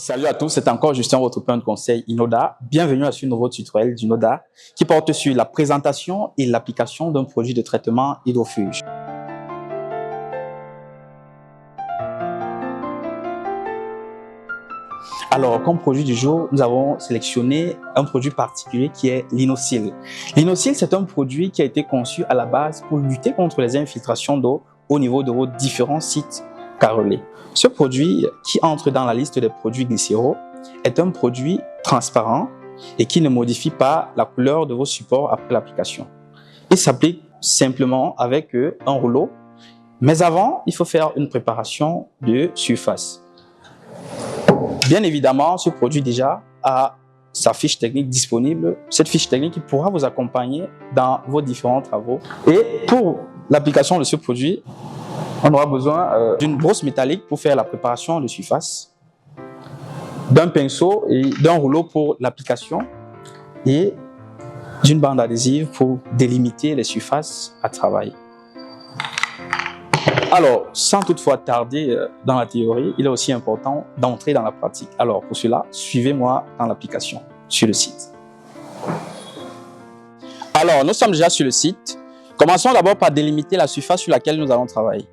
Salut à tous, c'est encore Justin, votre point de conseil Inoda. Bienvenue à ce nouveau tutoriel d'Inoda qui porte sur la présentation et l'application d'un produit de traitement hydrofuge. Alors, comme produit du jour, nous avons sélectionné un produit particulier qui est l'Inosil. L'Inosil, c'est un produit qui a été conçu à la base pour lutter contre les infiltrations d'eau au niveau de vos différents sites carrelés. Ce produit, qui entre dans la liste des produits glycéraux, est un produit transparent et qui ne modifie pas la couleur de vos supports après l'application. Il s'applique simplement avec un rouleau, mais avant, il faut faire une préparation de surface. Bien évidemment, ce produit déjà a sa fiche technique disponible. Cette fiche technique pourra vous accompagner dans vos différents travaux. Et pour l'application de ce produit, on aura besoin d'une brosse métallique pour faire la préparation de surface, d'un pinceau et d'un rouleau pour l'application et d'une bande adhésive pour délimiter les surfaces à travailler. Alors, sans toutefois tarder dans la théorie, il est aussi important d'entrer dans la pratique. Alors, pour cela, suivez-moi dans l'application sur le site. Alors, nous sommes déjà sur le site. Commençons d'abord par délimiter la surface sur laquelle nous allons travailler.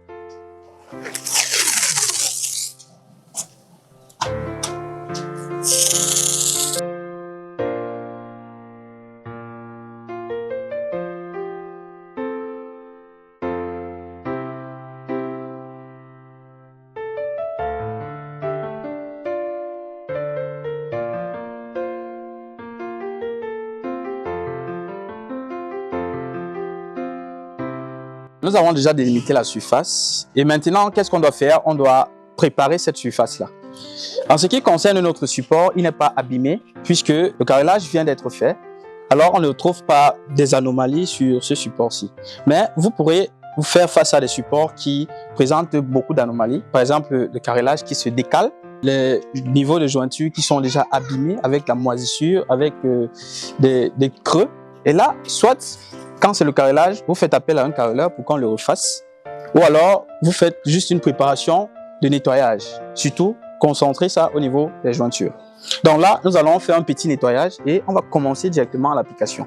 Nous avons déjà délimité la surface et maintenant, qu'est-ce qu'on doit faire? On doit préparer cette surface-là. En ce qui concerne notre support, il n'est pas abîmé puisque le carrelage vient d'être fait. Alors, on ne trouve pas des anomalies sur ce support-ci. Mais vous pourrez vous faire face à des supports qui présentent beaucoup d'anomalies. Par exemple, le carrelage qui se décale, les niveaux de jointure qui sont déjà abîmés avec la moisissure, avec des creux. Et là, soit quand c'est le carrelage, vous faites appel à un carreleur pour qu'on le refasse. Ou alors, vous faites juste une préparation de nettoyage. Surtout, concentrez ça au niveau des jointures. Donc là, nous allons faire un petit nettoyage et on va commencer directement à l'application.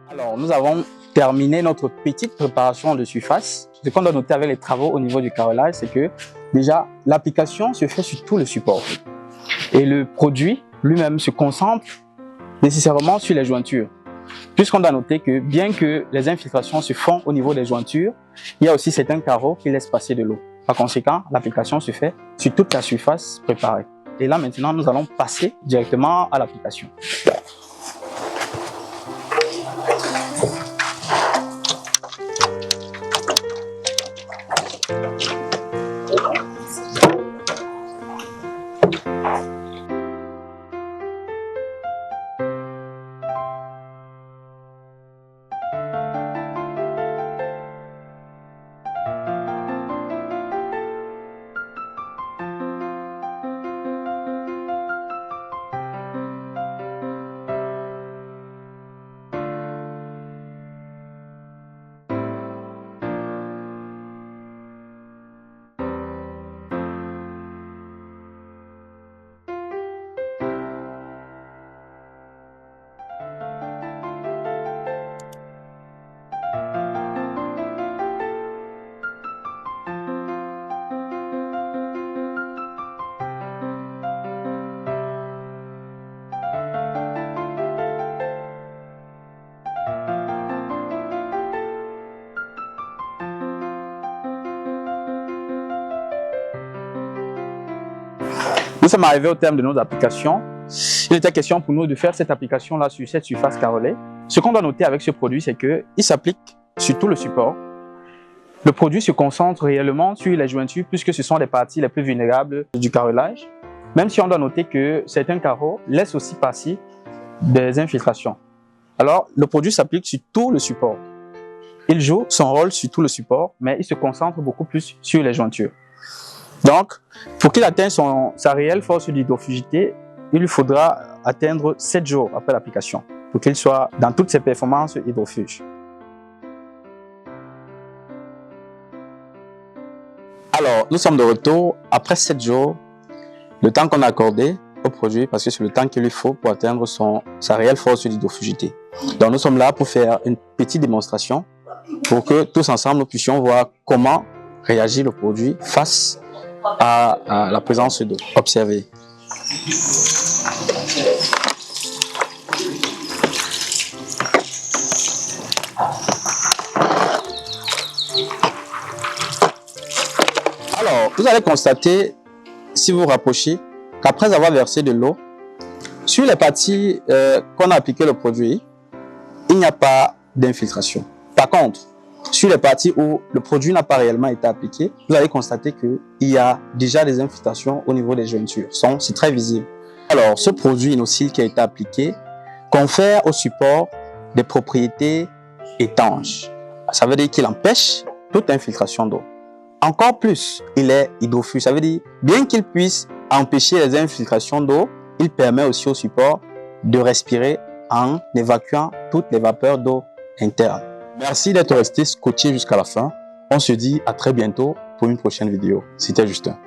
Alors, nous avons terminé notre petite préparation de surface. Ce qu'on doit noter avec les travaux au niveau du carrelage, c'est que déjà, l'application se fait sur tout le support. Et le produit lui-même se concentre nécessairement sur les jointures. Puisqu'on doit noter que bien que les infiltrations se font au niveau des jointures, il y a aussi certains carreaux qui laissent passer de l'eau. Par conséquent, l'application se fait sur toute la surface préparée. Et là, maintenant, nous allons passer directement à l'application. Nous sommes arrivés au terme de nos applications. Il était question pour nous de faire cette application-là sur cette surface carrelée. Ce qu'on doit noter avec ce produit, c'est qu'il s'applique sur tout le support. Le produit se concentre réellement sur les jointures puisque ce sont les parties les plus vulnérables du carrelage. Même si on doit noter que certains carreaux laissent aussi passer des infiltrations. Alors, le produit s'applique sur tout le support. Il joue son rôle sur tout le support, mais il se concentre beaucoup plus sur les jointures. Donc, pour qu'il atteigne sa réelle force d'hydrofugité, il lui faudra atteindre 7 jours après l'application pour qu'il soit dans toutes ses performances hydrofuges. Alors, nous sommes de retour après 7 jours, le temps qu'on a accordé au produit, parce que c'est le temps qu'il lui faut pour atteindre sa réelle force d'hydrofugité. Donc, nous sommes là pour faire une petite démonstration pour que tous ensemble, nous puissions voir comment réagit le produit face à la présence d'eau. Observez. Alors, vous allez constater, si vous vous rapprochez, qu'après avoir versé de l'eau, sur les parties qu'on a appliqué le produit, il n'y a pas d'infiltration. Par contre, sur les parties où le produit n'a pas réellement été appliqué, vous allez constater qu'il y a déjà des infiltrations au niveau des jointures. C'est très visible. Alors, ce produit Inosil qui a été appliqué confère au support des propriétés étanches. Ça veut dire qu'il empêche toute infiltration d'eau. Encore plus, il est hydrofuge. Ça veut dire, bien qu'il puisse empêcher les infiltrations d'eau, il permet aussi au support de respirer en évacuant toutes les vapeurs d'eau internes. Merci d'être resté scotché jusqu'à la fin. On se dit à très bientôt pour une prochaine vidéo. C'était Justin.